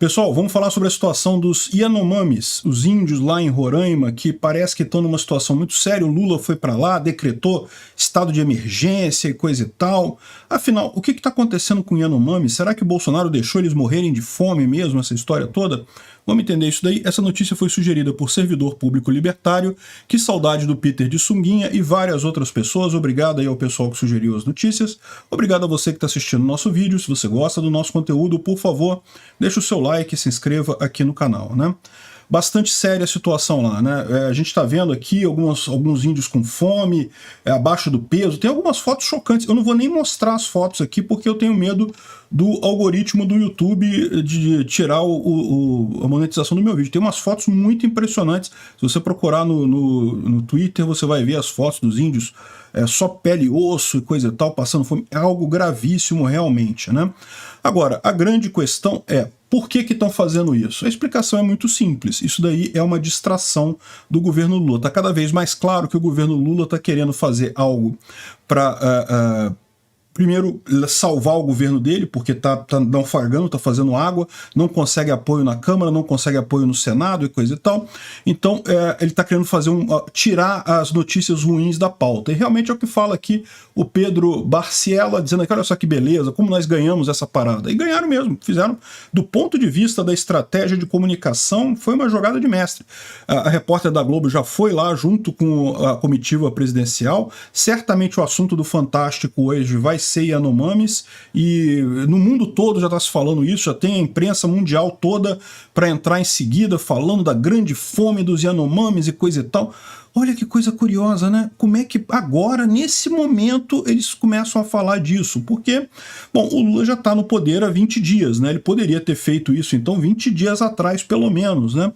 Pessoal, vamos falar sobre a situação dos Yanomamis, os índios lá em Roraima, que parece que estão numa situação muito séria. O Lula foi para lá, decretou estado de emergência e coisa e tal. Afinal, o que está acontecendo com o Yanomami? Será que o Bolsonaro deixou eles morrerem de fome mesmo, essa história toda? Vamos entender isso daí. Essa notícia foi sugerida por servidor público libertário, que saudade do Peter de Sunguinha e várias outras pessoas. Obrigado aí ao pessoal que sugeriu as notícias. Obrigado a você que está assistindo o nosso vídeo. Se você gosta do nosso conteúdo, por favor, deixa o seu like e se inscreva aqui no canal, né? Bastante séria a situação lá, né? A gente está vendo aqui alguns índios com fome, abaixo do peso. Tem algumas fotos chocantes. Eu não vou nem mostrar as fotos aqui porque eu tenho medo do algoritmo do YouTube de tirar a monetização do meu vídeo. Tem umas fotos muito impressionantes. Se você procurar no Twitter, você vai ver as fotos dos índios, só pele e osso e coisa e tal, passando fome. É algo gravíssimo realmente, né? Agora, a grande questão é, por que estão fazendo isso? A explicação é muito simples. Isso daí é uma distração do governo Lula. Está cada vez mais claro que o governo Lula está querendo fazer algo para... primeiro, salvar o governo dele, porque tá naufragando, tá fazendo água, não consegue apoio na Câmara, não consegue apoio no Senado e coisa e tal. Então, ele tá querendo fazer tirar as notícias ruins da pauta. E realmente é o que fala aqui o Pedro Barciela, dizendo que olha só que beleza, como nós ganhamos essa parada. E ganharam mesmo, fizeram, do ponto de vista da estratégia de comunicação, foi uma jogada de mestre. A repórter da Globo já foi lá junto com a comitiva presidencial. Certamente o assunto do Fantástico hoje vai ser Yanomamis, e no mundo todo já está se falando isso, já tem a imprensa mundial toda para entrar em seguida falando da grande fome dos Yanomamis e coisa e tal. Olha que coisa curiosa, né? Como é que agora, nesse momento, eles começam a falar disso? Porque, bom, o Lula já está no poder há 20 dias, né? Ele poderia ter feito isso, então, 20 dias atrás, pelo menos, né?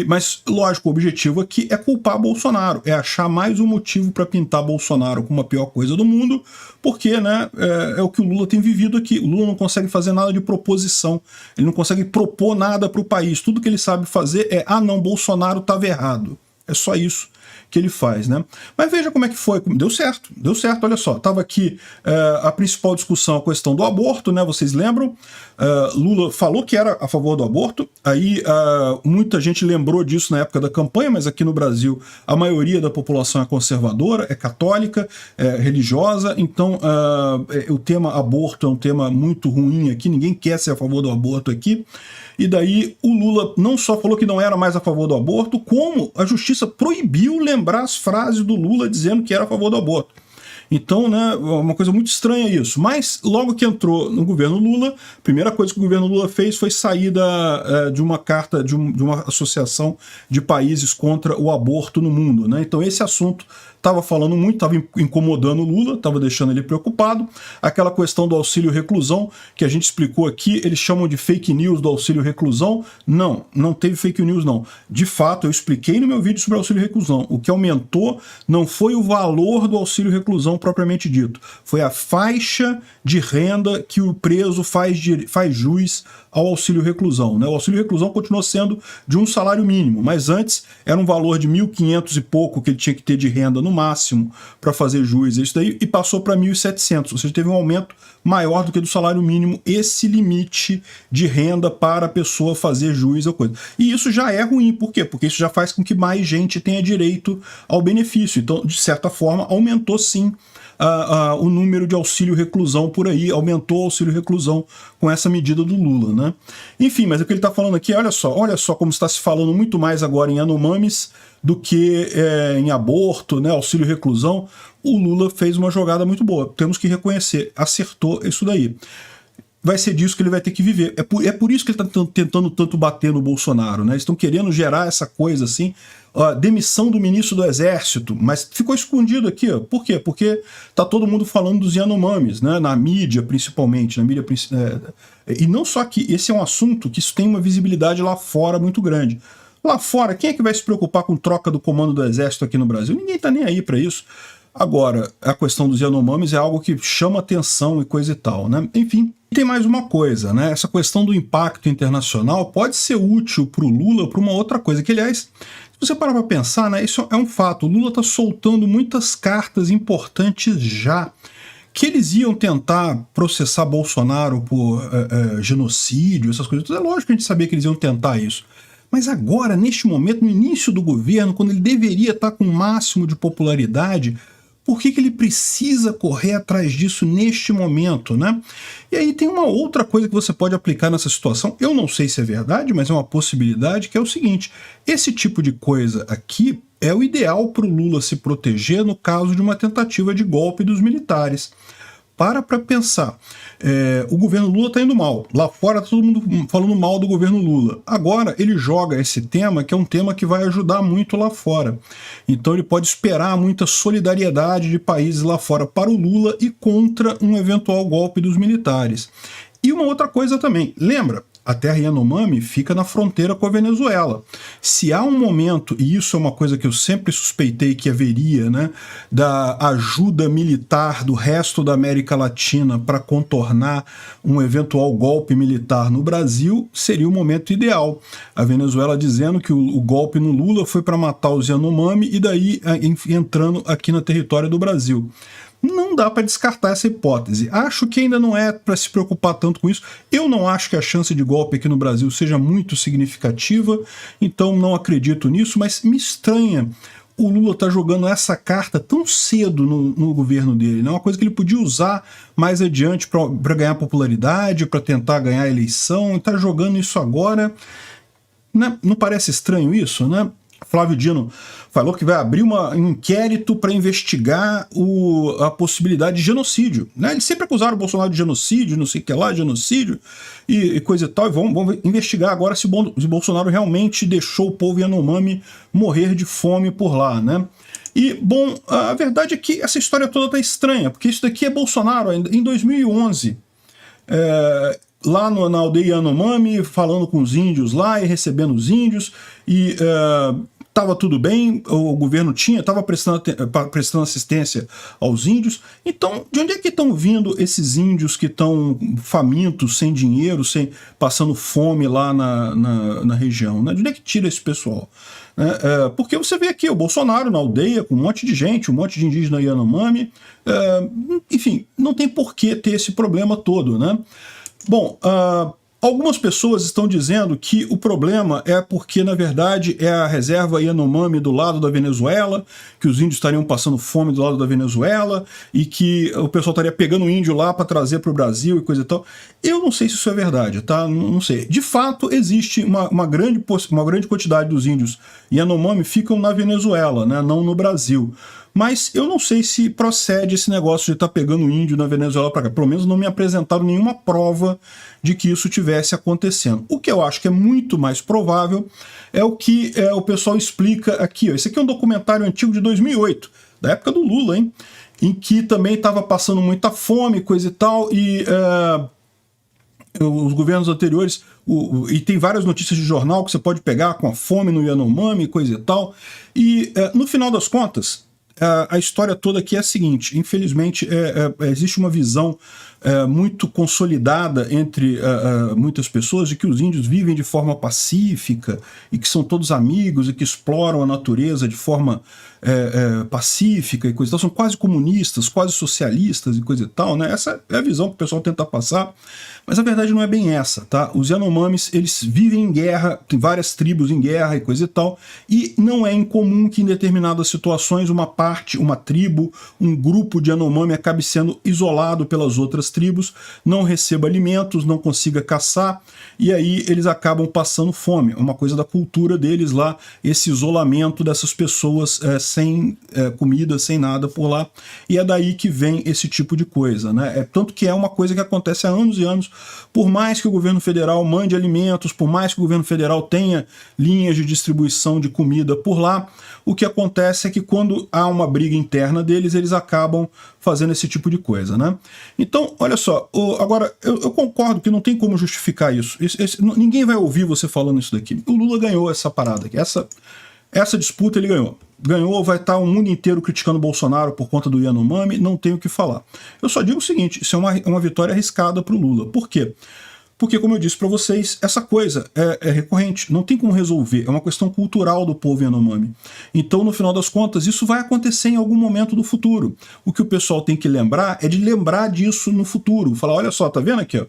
Mas, lógico, o objetivo aqui é culpar Bolsonaro, é achar mais um motivo para pintar Bolsonaro como a pior coisa do mundo, porque, né, é o que o Lula tem vivido aqui. O Lula não consegue fazer nada de proposição, ele não consegue propor nada para o país. Tudo que ele sabe fazer é, ah, não, Bolsonaro estava errado. É só isso que ele faz, né? Mas veja como é que foi. Deu certo, olha só. Tava aqui a principal discussão, a questão do aborto, né? Vocês lembram? Lula falou que era a favor do aborto, aí muita gente lembrou disso na época da campanha, mas aqui no Brasil a maioria da população é conservadora, é católica, é religiosa, então o tema aborto é um tema muito ruim aqui, ninguém quer ser a favor do aborto aqui. E daí o Lula não só falou que não era mais a favor do aborto, como a justiça proibiu lembrar as frases do Lula dizendo que era a favor do aborto. Então, né, uma coisa muito estranha isso. Mas logo que entrou no governo Lula, a primeira coisa que o governo Lula fez foi sair de uma carta de uma associação de países contra o aborto no mundo, né? Então esse assunto estava falando muito, estava incomodando o Lula, estava deixando ele preocupado. Aquela questão do auxílio reclusão, que a gente explicou aqui, eles chamam de fake news do auxílio reclusão. Não, não teve fake news não. De fato, eu expliquei no meu vídeo sobre o auxílio reclusão. O que aumentou não foi o valor do auxílio reclusão propriamente dito, foi a faixa de renda que o preso faz jus ao auxílio reclusão, né? O auxílio reclusão continuou sendo de um salário mínimo, mas antes era um valor de 1.500 e pouco que ele tinha que ter de renda no máximo para fazer jus a isso daí, e passou para 1.700, ou seja, teve um aumento maior do que do salário mínimo, esse limite de renda para a pessoa fazer jus a coisa. E isso já é ruim, por quê? Porque isso já faz com que mais gente tenha direito ao benefício, então, de certa forma, aumentou sim o número de auxílio reclusão por aí, aumentou o auxílio reclusão com essa medida do Lula, né? Enfim, mas o que ele está falando aqui, olha só como está se falando muito mais agora em Yanomamis do que em aborto, né, auxílio reclusão. O Lula fez uma jogada muito boa, temos que reconhecer, acertou isso daí. Vai ser disso que ele vai ter que viver. É por isso que ele está tentando tanto bater no Bolsonaro, né? Eles estão querendo gerar essa coisa assim, demissão do ministro do Exército, mas ficou escondido aqui, ó. Por quê? Porque tá todo mundo falando dos Yanomamis, né? Na mídia, principalmente, e não só que esse é um assunto que isso tem uma visibilidade lá fora muito grande. Lá fora, quem é que vai se preocupar com troca do comando do Exército aqui no Brasil? Ninguém tá nem aí para isso. Agora, a questão dos Yanomamis é algo que chama atenção e coisa e tal, né? Enfim, tem mais uma coisa, né? Essa questão do impacto internacional pode ser útil para o Lula para uma outra coisa, que, aliás, se você parar para pensar, né, isso é um fato. O Lula está soltando muitas cartas importantes já, Que eles iam tentar processar Bolsonaro por genocídio, essas coisas. É lógico que a gente sabia que eles iam tentar isso. Mas agora, neste momento, no início do governo, quando ele deveria estar com o máximo de popularidade, por que ele precisa correr atrás disso neste momento, né? E aí tem uma outra coisa que você pode aplicar nessa situação, eu não sei se é verdade, mas é uma possibilidade, que é o seguinte: esse tipo de coisa aqui é o ideal para o Lula se proteger no caso de uma tentativa de golpe dos militares. Para pensar. O governo Lula está indo mal. Lá fora está todo mundo falando mal do governo Lula. Agora ele joga esse tema, que é um tema que vai ajudar muito lá fora. Então ele pode esperar muita solidariedade de países lá fora para o Lula e contra um eventual golpe dos militares. E uma outra coisa também, lembra? A terra Yanomami fica na fronteira com a Venezuela. Se há um momento, e isso é uma coisa que eu sempre suspeitei que haveria, né, da ajuda militar do resto da América Latina para contornar um eventual golpe militar no Brasil, seria o momento ideal. A Venezuela dizendo que o golpe no Lula foi para matar os Yanomami e daí entrando aqui no território do Brasil. Não dá para descartar essa hipótese. Acho que ainda não é para se preocupar tanto com isso. Eu não acho que a chance de golpe aqui no Brasil seja muito significativa, então não acredito nisso, mas me estranha o Lula estar jogando essa carta tão cedo no governo dele. É, né? Uma coisa que ele podia usar mais adiante para ganhar popularidade, para tentar ganhar a eleição, e está jogando isso agora. Né? Não parece estranho isso, né? Flávio Dino falou que vai abrir um inquérito para investigar a possibilidade de genocídio. Né? Eles sempre acusaram o Bolsonaro de genocídio, não sei o que lá, genocídio e coisa e tal. E vamos investigar agora se Bolsonaro realmente deixou o povo Yanomami morrer de fome por lá. Né? E, bom, a verdade é que essa história toda tá estranha, porque isso daqui é Bolsonaro em 2011. Lá na aldeia Yanomami, falando com os índios lá e recebendo os índios, e estava tudo bem, o governo estava prestando assistência aos índios. Então, de onde é que estão vindo esses índios que estão famintos, sem dinheiro, passando fome lá na região? Né? De onde é que tira esse pessoal? Porque você vê aqui o Bolsonaro na aldeia, com um monte de gente, um monte de indígena Yanomami, enfim, não tem por que ter esse problema todo, né? Bom, algumas pessoas estão dizendo que o problema é porque, na verdade, é a reserva Yanomami do lado da Venezuela, que os índios estariam passando fome do lado da Venezuela e que o pessoal estaria pegando índio lá para trazer para o Brasil e coisa e tal. Eu não sei se isso é verdade, tá? Não sei. De fato, existe uma grande quantidade dos índios Yanomami ficam na Venezuela, né? Não no Brasil. Mas eu não sei se procede esse negócio de estar pegando índio na Venezuela para cá. Pelo menos não me apresentaram nenhuma prova de que isso tivesse acontecendo. O que eu acho que é muito mais provável é o que o pessoal explica aqui. Ó. Esse aqui é um documentário antigo de 2008, da época do Lula, hein? Em que também estava passando muita fome, coisa e tal, e os governos anteriores, e tem várias notícias de jornal que você pode pegar com a fome no Yanomami, coisa e tal, e no final das contas, a história toda aqui é a seguinte: infelizmente existe uma visão muito consolidada entre muitas pessoas de que os índios vivem de forma pacífica e que são todos amigos e que exploram a natureza de forma pacífica e coisa e tal, são quase comunistas, quase socialistas e coisa e tal, né? Essa é a visão que o pessoal tenta passar, mas a verdade não é bem essa, tá? Os Yanomamis, eles vivem em guerra, tem várias tribos em guerra e coisa e tal, e não é incomum que em determinadas situações uma tribo, um grupo de Yanomami acabe sendo isolado pelas outras tribos, não receba alimentos, não consiga caçar, e aí eles acabam passando fome. É uma coisa da cultura deles lá, esse isolamento dessas pessoas sem comida, sem nada por lá, e é daí que vem esse tipo de coisa, né? Tanto que é uma coisa que acontece há anos e anos, por mais que o governo federal mande alimentos, por mais que o governo federal tenha linhas de distribuição de comida por lá, o que acontece é que quando há uma briga interna deles, eles acabam fazendo esse tipo de coisa, né? Então, olha só, agora, eu concordo que não tem como justificar isso. Ninguém vai ouvir você falando isso daqui. O Lula ganhou essa parada aqui, essa disputa ele ganhou. Ganhou, vai estar o mundo inteiro criticando o Bolsonaro por conta do Yanomami, não tenho o que falar. Eu só digo o seguinte, isso é uma vitória arriscada para o Lula. Por quê? Porque, como eu disse para vocês, essa coisa é recorrente, não tem como resolver, é uma questão cultural do povo Yanomami. Então, no final das contas, isso vai acontecer em algum momento do futuro. O que o pessoal tem que lembrar é de lembrar disso no futuro. Falar, olha só, tá vendo aqui, ó?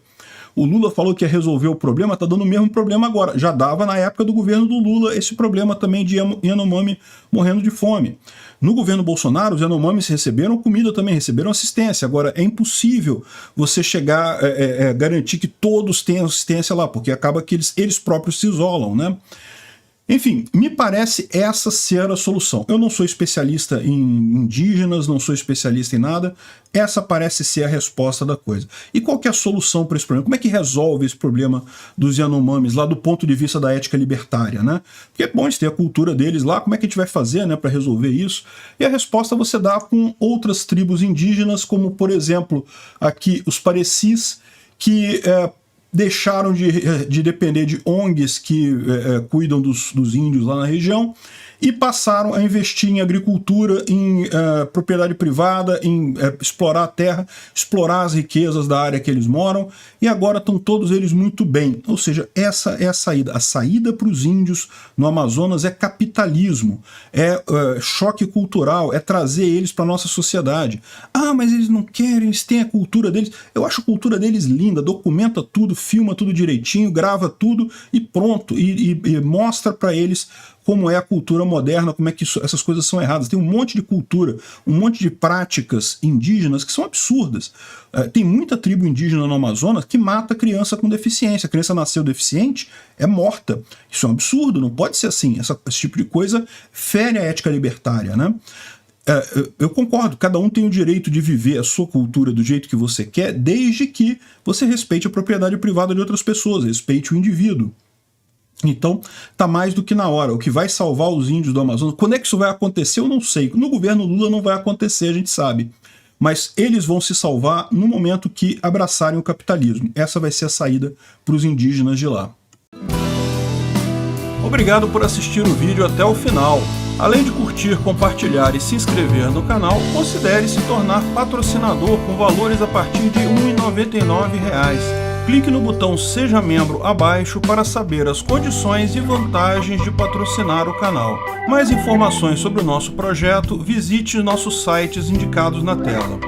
O Lula falou que ia resolver o problema, tá dando o mesmo problema agora. Já dava na época do governo do Lula esse problema também de Yanomami morrendo de fome. No governo Bolsonaro, os Yanomamis receberam comida também, receberam assistência. Agora, é impossível você chegar, garantir que todos tenham assistência lá, porque acaba que eles próprios se isolam, né? Enfim, me parece essa ser a solução. Eu não sou especialista em indígenas, não sou especialista em nada, essa parece ser a resposta da coisa. E qual que é a solução para esse problema? Como é que resolve esse problema dos Yanomamis lá do ponto de vista da ética libertária, né? Porque é bom eles terem a cultura deles lá, como é que a gente vai fazer, né, para resolver isso? E a resposta você dá com outras tribos indígenas, como por exemplo aqui os Parecis, que deixaram de depender de ONGs que cuidam dos índios lá na região e passaram a investir em agricultura, em propriedade privada, em explorar a terra, explorar as riquezas da área que eles moram, e agora estão todos eles muito bem. Ou seja, essa é a saída. A saída para os índios no Amazonas é capitalismo, é choque cultural, é trazer eles para a nossa sociedade. Ah, mas eles não querem, eles têm a cultura deles. Eu acho a cultura deles linda, documenta tudo, filma tudo direitinho, grava tudo e pronto, e mostra para eles como é a cultura moderna, como é que essas coisas são erradas. Tem um monte de cultura, um monte de práticas indígenas que são absurdas. Tem muita tribo indígena no Amazonas que mata criança com deficiência. A criança nasceu deficiente, é morta. Isso é um absurdo, não pode ser assim. Esse tipo de coisa fere a ética libertária, né? Eu concordo, cada um tem o direito de viver a sua cultura do jeito que você quer, desde que você respeite a propriedade privada de outras pessoas, respeite o indivíduo. Então, tá mais do que na hora. O que vai salvar os índios do Amazonas, quando é que isso vai acontecer, eu não sei. No governo Lula não vai acontecer, a gente sabe. Mas eles vão se salvar no momento que abraçarem o capitalismo. Essa vai ser a saída para os indígenas de lá. Obrigado por assistir o vídeo até o final. Além de curtir, compartilhar e se inscrever no canal, considere se tornar patrocinador com valores a partir de R$ 1,99. Clique no botão Seja Membro abaixo para saber as condições e vantagens de patrocinar o canal. Mais informações sobre o nosso projeto, visite nossos sites indicados na tela.